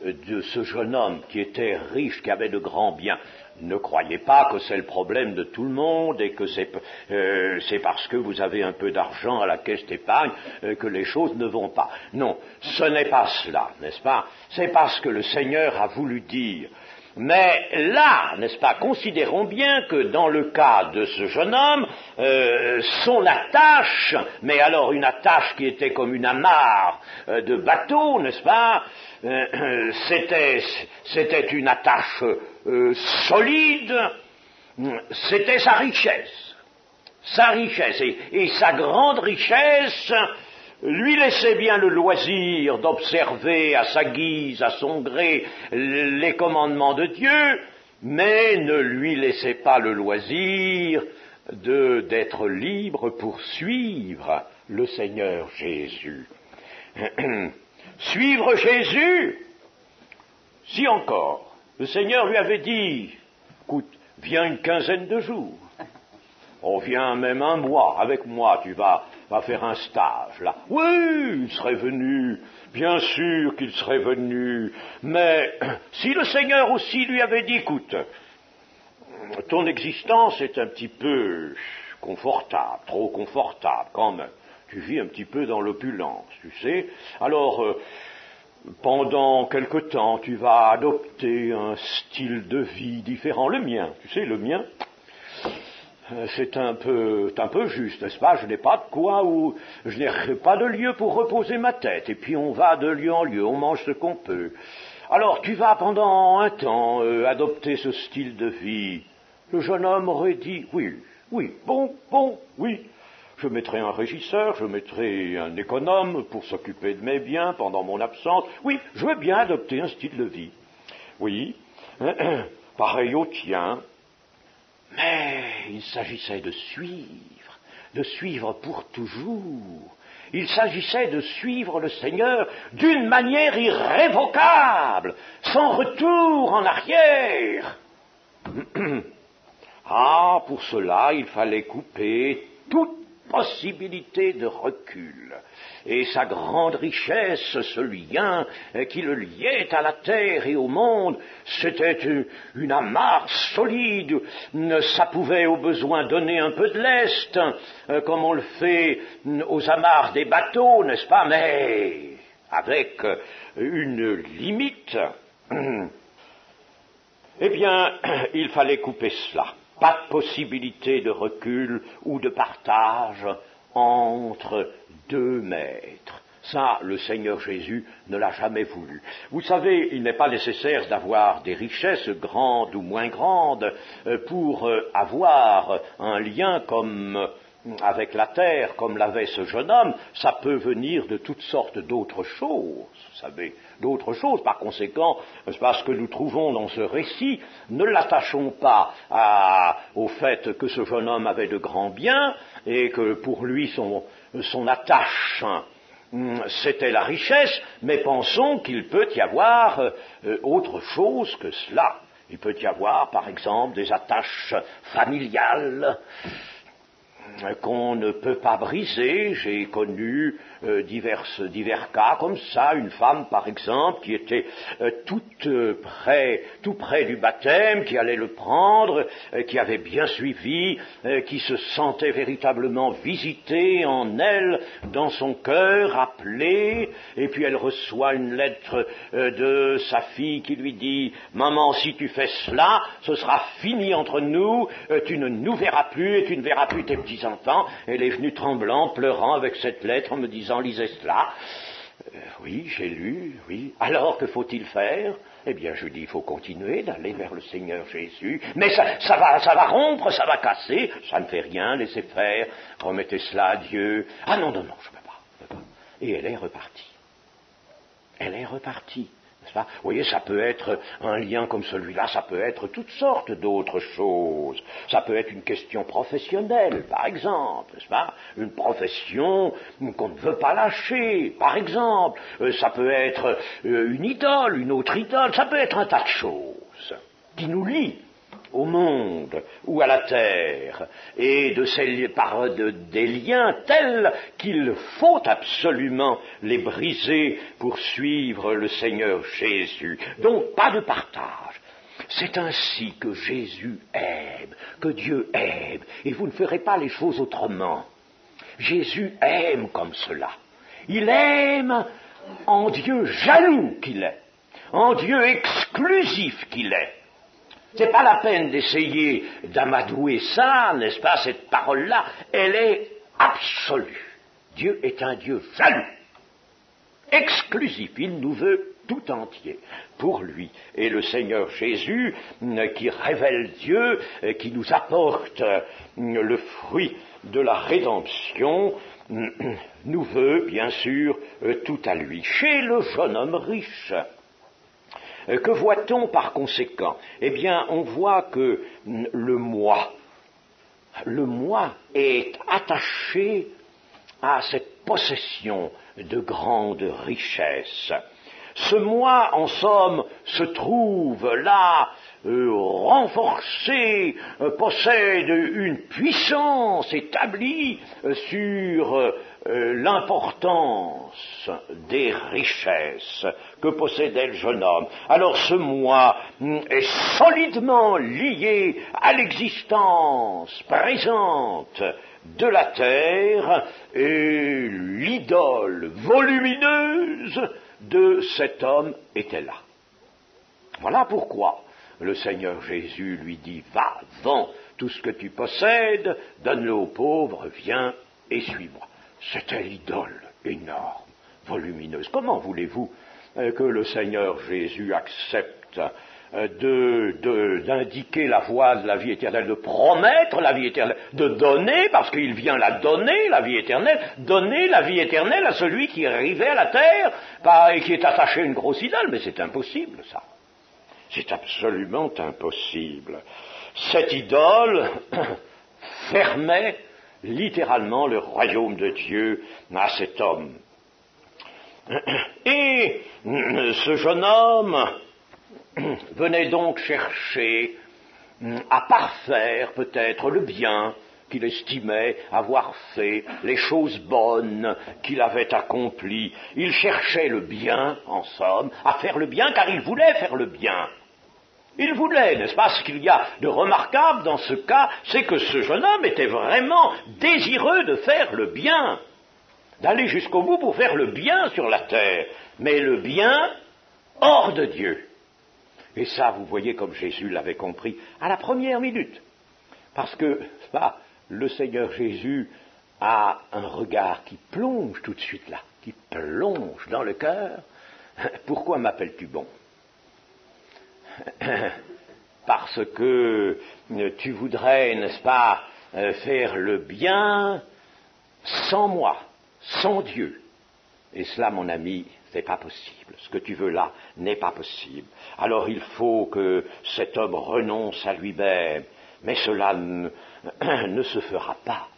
de ce jeune homme qui était riche, qui avait de grands biens. Ne croyez pas que c'est le problème de tout le monde et que c'est parce que vous avez un peu d'argent à la caisse d'épargne que les choses ne vont pas. Non, ce n'est pas cela, n'est-ce pas? C'est parce que le Seigneur a voulu dire. Mais là, n'est-ce pas, considérons bien que dans le cas de ce jeune homme, son attache, mais alors une attache qui était comme une amarre de bateau, n'est-ce pas, c'était une attache solide, c'était sa richesse. Et sa grande richesse lui laissait bien le loisir d'observer à sa guise, à son gré, les commandements de Dieu, mais ne lui laissait pas le loisir d'être libre pour suivre le Seigneur Jésus. Suivre Jésus, si encore, le Seigneur lui avait dit, écoute, viens une quinzaine de jours, on vient même un mois, avec moi tu vas faire un stage là. Oui, il serait venu, bien sûr qu'il serait venu, mais si le Seigneur aussi lui avait dit, écoute, ton existence est un petit peu confortable, trop confortable quand même, tu vis un petit peu dans l'opulence, tu sais, alors pendant quelque temps tu vas adopter un style de vie différent, le mien, tu sais, le mien, c'est un peu juste, n'est-ce pas? Je n'ai pas de quoi, ou je n'ai pas de lieu pour reposer ma tête, et puis on va de lieu en lieu, on mange ce qu'on peut. Alors tu vas pendant un temps adopter ce style de vie. Le jeune homme aurait dit, oui, oui, je mettrai un régisseur, je mettrai un économe pour s'occuper de mes biens pendant mon absence. Oui, je veux bien adopter un style de vie. Oui, pareil au tien. Mais il s'agissait de suivre pour toujours. Il s'agissait de suivre le Seigneur d'une manière irrévocable, sans retour en arrière. Ah, pour cela, il fallait couper toute possibilité de recul. Et sa grande richesse, ce lien qui le liait à la terre et au monde, c'était une amarre solide. Ça pouvait au besoin donner un peu de lest, comme on le fait aux amarres des bateaux, n'est-ce pas, mais avec une limite. Eh bien, il fallait couper cela. Pas de possibilité de recul ou de partage entre deux maîtres. Ça, le Seigneur Jésus ne l'a jamais voulu. Vous savez, il n'est pas nécessaire d'avoir des richesses grandes ou moins grandes pour avoir un lien comme avec la terre, comme l'avait ce jeune homme. Ça peut venir de toutes sortes d'autres choses, vous savez, d'autres choses. Par conséquent, parce que nous trouvons dans ce récit, ne l'attachons pas au fait que ce jeune homme avait de grands biens et que pour lui son attache c'était la richesse, mais pensons qu'il peut y avoir autre chose que cela. Il peut y avoir, par exemple, des attaches familiales. qu'on ne peut pas briser. J'ai connu divers cas comme ça, une femme par exemple qui était tout près du baptême, qui allait le prendre, qui avait bien suivi, qui se sentait véritablement visitée en elle, dans son cœur, appelée, et puis elle reçoit une lettre de sa fille qui lui dit « Maman, si tu fais cela, ce sera fini entre nous, tu ne nous verras plus et tu ne verras plus tes petits-enfants. » Elle est venue tremblant, pleurant avec cette lettre en me disant « Lisez cela. » Oui, j'ai lu, oui. Alors, que faut-il faire? Eh bien, je dis, il faut continuer d'aller vers le Seigneur Jésus. Mais ça va rompre, ça va casser. Ça ne fait rien, laissez faire. Remettez cela à Dieu. Ah non, je ne peux pas. Et elle est repartie. N'est-ce pas? Vous voyez, ça peut être un lien comme celui-là, ça peut être toutes sortes d'autres choses. Ça peut être une question professionnelle, par exemple, n'est-ce pas? Une profession qu'on ne veut pas lâcher, par exemple. Ça peut être une idole, une autre idole. Ça peut être un tas de choses qui nous lient au monde ou à la terre, et des liens tels qu'il faut absolument les briser pour suivre le Seigneur Jésus. Donc, pas de partage. C'est ainsi que Jésus aime, que Dieu aime, et vous ne ferez pas les choses autrement. Jésus aime comme cela. Il aime en Dieu jaloux qu'il est, en Dieu exclusif qu'il est. C'est pas la peine d'essayer d'amadouer ça, n'est-ce pas, cette parole-là, elle est absolue. Dieu est un Dieu jaloux, exclusif, il nous veut tout entier pour lui. Et le Seigneur Jésus, qui révèle Dieu, qui nous apporte le fruit de la rédemption, nous veut, bien sûr, tout à lui. Chez le jeune homme riche, que voit-on par conséquent? Eh bien, on voit que le moi est attaché à cette possession de grande richesse. Ce moi, en somme, se trouve là, renforcé, possède une puissance établie sur l'importance des richesses que possédait le jeune homme. Alors ce moi est solidement lié à l'existence présente de la terre, et l'idole volumineuse de cet homme était là. Voilà pourquoi le Seigneur Jésus lui dit « Va, vends tout ce que tu possèdes, donne-le aux pauvres, viens et suis-moi. » C'était l'idole énorme, volumineuse. Comment voulez-vous que le Seigneur Jésus accepte d'indiquer la voie de la vie éternelle, de promettre la vie éternelle, de donner, parce qu'il vient la donner la vie éternelle à celui qui est arrivé à la terre et qui est attaché à une grosse idole? Mais c'est impossible, ça. C'est absolument impossible. Cette idole fermait littéralement le royaume de Dieu à cet homme. Et ce jeune homme venait donc chercher à parfaire peut-être le bien qu'il estimait avoir fait, les choses bonnes qu'il avait accomplies. Il cherchait le bien, en somme, à faire le bien, car il voulait faire le bien. Il voulait, n'est-ce pas? Ce qu'il y a de remarquable dans ce cas, c'est que ce jeune homme était vraiment désireux de faire le bien, d'aller jusqu'au bout pour faire le bien sur la terre, mais le bien hors de Dieu. Et ça, vous voyez comme Jésus l'avait compris à la première minute. Parce que le Seigneur Jésus a un regard qui plonge tout de suite là, qui plonge dans le cœur. Pourquoi m'appelles-tu bon? Parce que tu voudrais, n'est-ce pas, faire le bien sans moi, sans Dieu. Et cela, mon ami, c'est pas possible. Ce que tu veux là n'est pas possible. Alors il faut que cet homme renonce à lui-même. Mais cela ne se fera pas.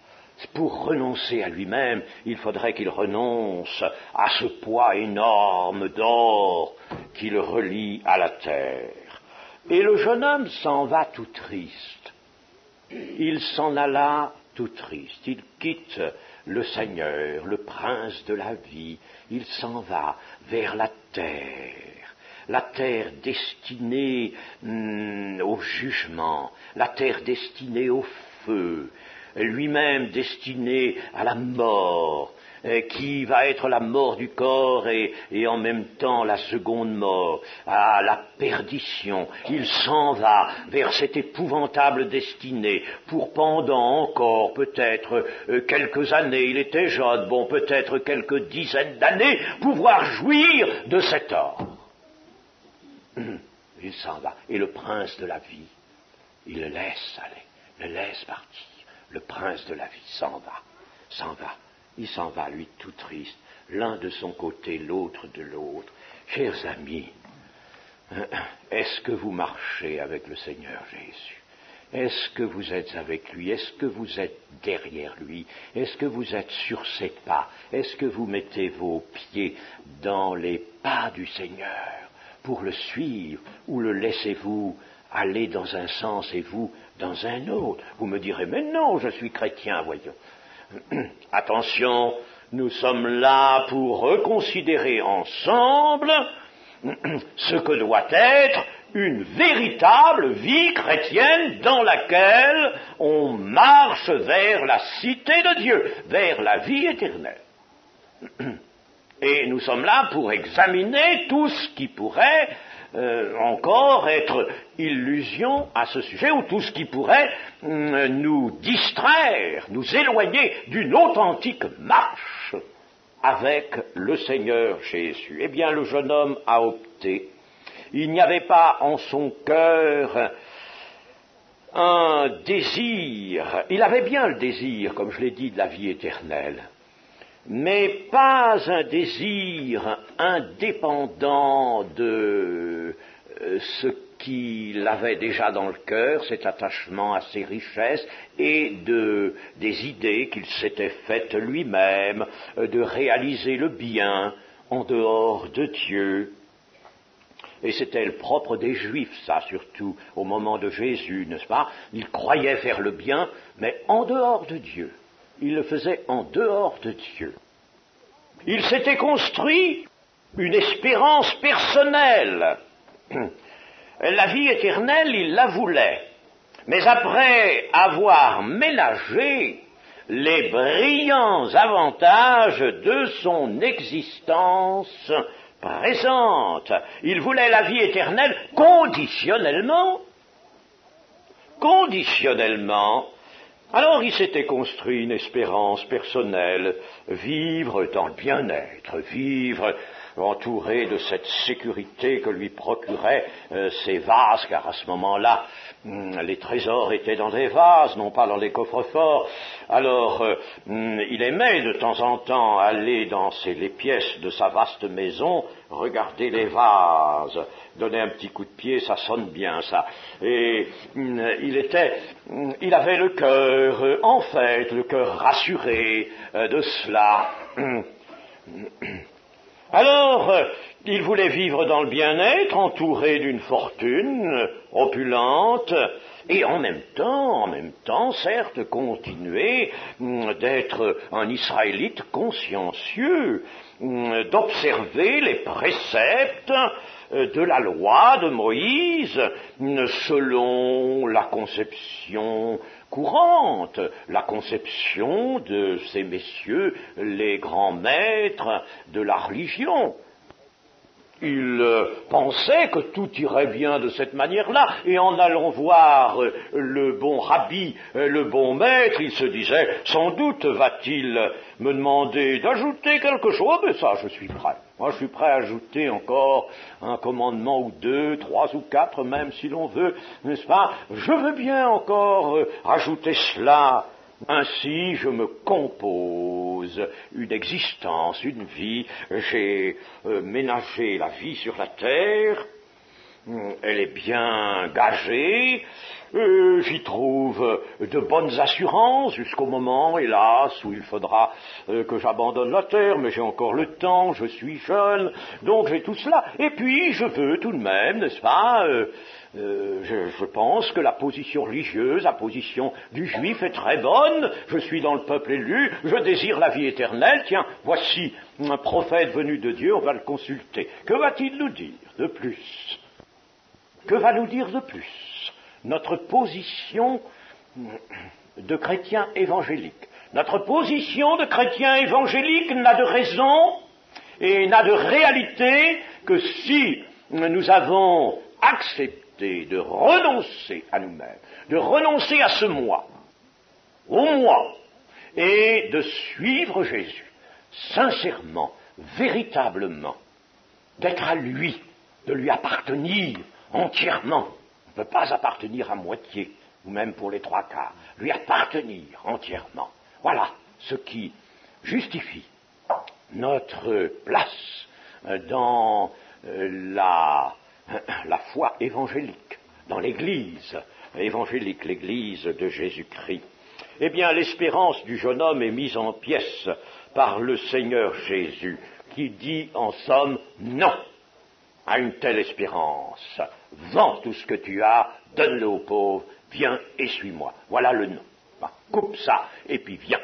Pour renoncer à lui-même, il faudrait qu'il renonce à ce poids énorme d'or qui le relie à la terre. Et le jeune homme s'en va tout triste. Il s'en alla tout triste. Il quitte le Seigneur, le prince de la vie. Il s'en va vers la terre destinée au jugement, la terre destinée au feu, lui-même destiné à la mort, qui va être la mort du corps et en même temps la seconde mort, à la perdition. Il s'en va vers cette épouvantable destinée pour pendant encore peut-être quelques années, il était jeune, peut-être quelques dizaines d'années, pouvoir jouir de cet or. Il s'en va. Et le prince de la vie, il le laisse aller, le laisse partir. Le prince de la vie s'en va. Il s'en va, lui, tout triste, l'un de son côté, l'autre de l'autre. Chers amis, est-ce que vous marchez avec le Seigneur Jésus? Est-ce que vous êtes avec lui? Est-ce que vous êtes derrière lui? Est-ce que vous êtes sur ses pas? Est-ce que vous mettez vos pieds dans les pas du Seigneur pour le suivre, ou le laissez-vous aller dans un sens et vous dans un autre? Vous me direz, mais non, je suis chrétien, voyons. Attention, nous sommes là pour reconsidérer ensemble ce que doit être une véritable vie chrétienne dans laquelle on marche vers la cité de Dieu, vers la vie éternelle. Et nous sommes là pour examiner tout ce qui pourrait encore être illusion à ce sujet, ou tout ce qui pourrait nous distraire, nous éloigner d'une authentique marche avec le Seigneur Jésus. Eh bien, le jeune homme a opté. Il n'y avait pas en son cœur un désir. Il avait bien le désir, comme je l'ai dit, de la vie éternelle, mais pas un désir indépendant de ce qu'il avait déjà dans le cœur, cet attachement à ses richesses et des idées qu'il s'était faites lui-même, de réaliser le bien en dehors de Dieu. Et c'était le propre des Juifs, ça, surtout au moment de Jésus, n'est-ce pas? Ils croyaient faire le bien, mais en dehors de Dieu. Il le faisait en dehors de Dieu. Il s'était construit une espérance personnelle. La vie éternelle, il la voulait. Mais après avoir ménagé les brillants avantages de son existence présente, il voulait la vie éternelle conditionnellement. Alors il s'était construit une espérance personnelle, vivre dans le bien-être, vivre entouré de cette sécurité que lui procuraient ces vases, car à ce moment-là, les trésors étaient dans des vases, non pas dans des coffres-forts. Alors, il aimait de temps en temps aller dans les pièces de sa vaste maison, regarder les vases, donner un petit coup de pied, ça sonne bien, ça. Et il avait le cœur, en fait, le cœur rassuré de cela. Alors, il voulait vivre dans le bien-être, entouré d'une fortune opulente, et en même temps, certes, continuer d'être un Israélite consciencieux, d'observer les préceptes de la loi de Moïse, selon la conception courante, la conception de ces messieurs, les grands maîtres de la religion. Il pensait que tout irait bien de cette manière-là, et en allant voir le bon rabbi, le bon maître, il se disait, sans doute va-t-il me demander d'ajouter quelque chose, mais ça, je suis prêt. Moi, je suis prêt à ajouter encore un commandement ou deux, 3 ou 4, même si l'on veut, n'est-ce pas? Je veux bien encore ajouter cela. Ainsi, je me compose une existence, une vie. J'ai ménagé la vie sur la terre, elle est bien gagée, j'y trouve de bonnes assurances jusqu'au moment, hélas, où il faudra que j'abandonne la terre, mais j'ai encore le temps, je suis jeune, donc j'ai tout cela. Et puis, je veux tout de même, n'est-ce pas, je pense que la position religieuse, la position du juif est très bonne, je suis dans le peuple élu, je désire la vie éternelle, tiens, voici un prophète venu de Dieu, on va le consulter. Que va-t-il nous dire de plus ? Que va nous dire de plus notre position de chrétien évangélique? Notre position de chrétien évangélique n'a de raison et n'a de réalité que si nous avons accepté de renoncer à nous-mêmes, de renoncer à ce moi, au moi, et de suivre Jésus, sincèrement, véritablement, d'être à lui, de lui appartenir entièrement. On ne peut pas appartenir à moitié, ou même pour les 3/4, lui appartenir entièrement. Voilà ce qui justifie notre place dans la foi évangélique, dans l'Église évangélique, l'Église de Jésus-Christ. Eh bien, l'espérance du jeune homme est mise en pièces par le Seigneur Jésus, qui dit en somme non à une telle espérance. Vends tout ce que tu as, donne-le aux pauvres, viens et suis-moi. Voilà le non. Coupe ça et puis viens.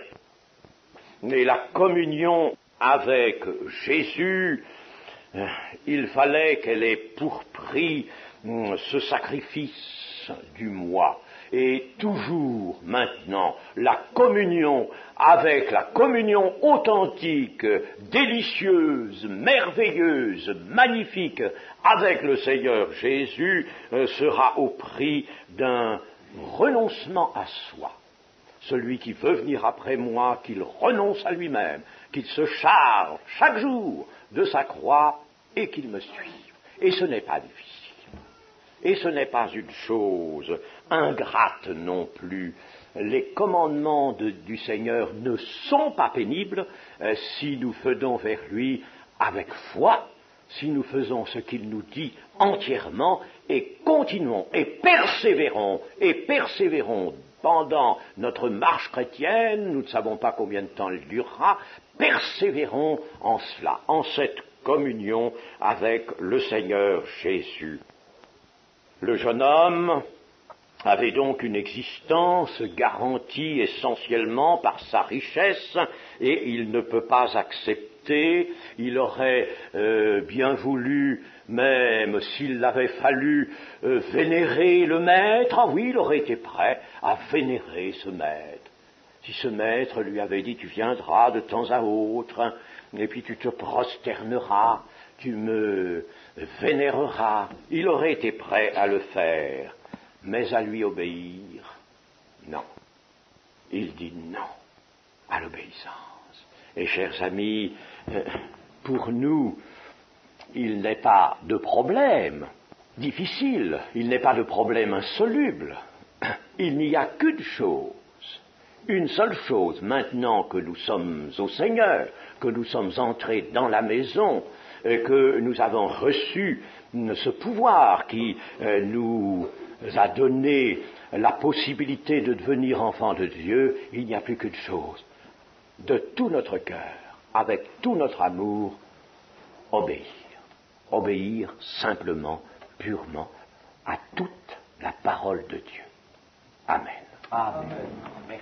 Et la communion avec Jésus, il fallait qu'elle ait pour prix ce sacrifice du moi. Et toujours maintenant, la communion avec la communion authentique, délicieuse, merveilleuse, magnifique avec le Seigneur Jésus sera au prix d'un renoncement à soi. Celui qui veut venir après moi, qu'il renonce à lui-même, qu'il se charge chaque jour de sa croix et qu'il me suive. Et ce n'est pas difficile. Et ce n'est pas une chose ingrate non plus. Les commandements du Seigneur ne sont pas pénibles si nous faisons vers lui avec foi, si nous faisons ce qu'il nous dit entièrement et continuons et persévérons pendant notre marche chrétienne, nous ne savons pas combien de temps elle durera, persévérons en cela, en cette communion avec le Seigneur Jésus. Le jeune homme avait donc une existence garantie essentiellement par sa richesse et il ne peut pas accepter, il aurait bien voulu, même s'il avait fallu vénérer le maître, ah oui, il aurait été prêt à vénérer ce maître. Si ce maître lui avait dit, tu viendras de temps à autre, et puis tu te prosterneras, tu me vénéreras, il aurait été prêt à le faire. Mais à lui obéir, non. Il dit non à l'obéissance. Et chers amis, pour nous, il n'est pas de problème difficile, il n'est pas de problème insoluble. Il n'y a qu'une chose, une seule chose, maintenant que nous sommes au Seigneur, que nous sommes entrés dans la maison, que nous avons reçu ce pouvoir qui nous a donné la possibilité de devenir enfants de Dieu, il n'y a plus qu'une chose, de tout notre cœur, avec tout notre amour, obéir. Obéir simplement, purement, à toute la parole de Dieu. Amen. Amen.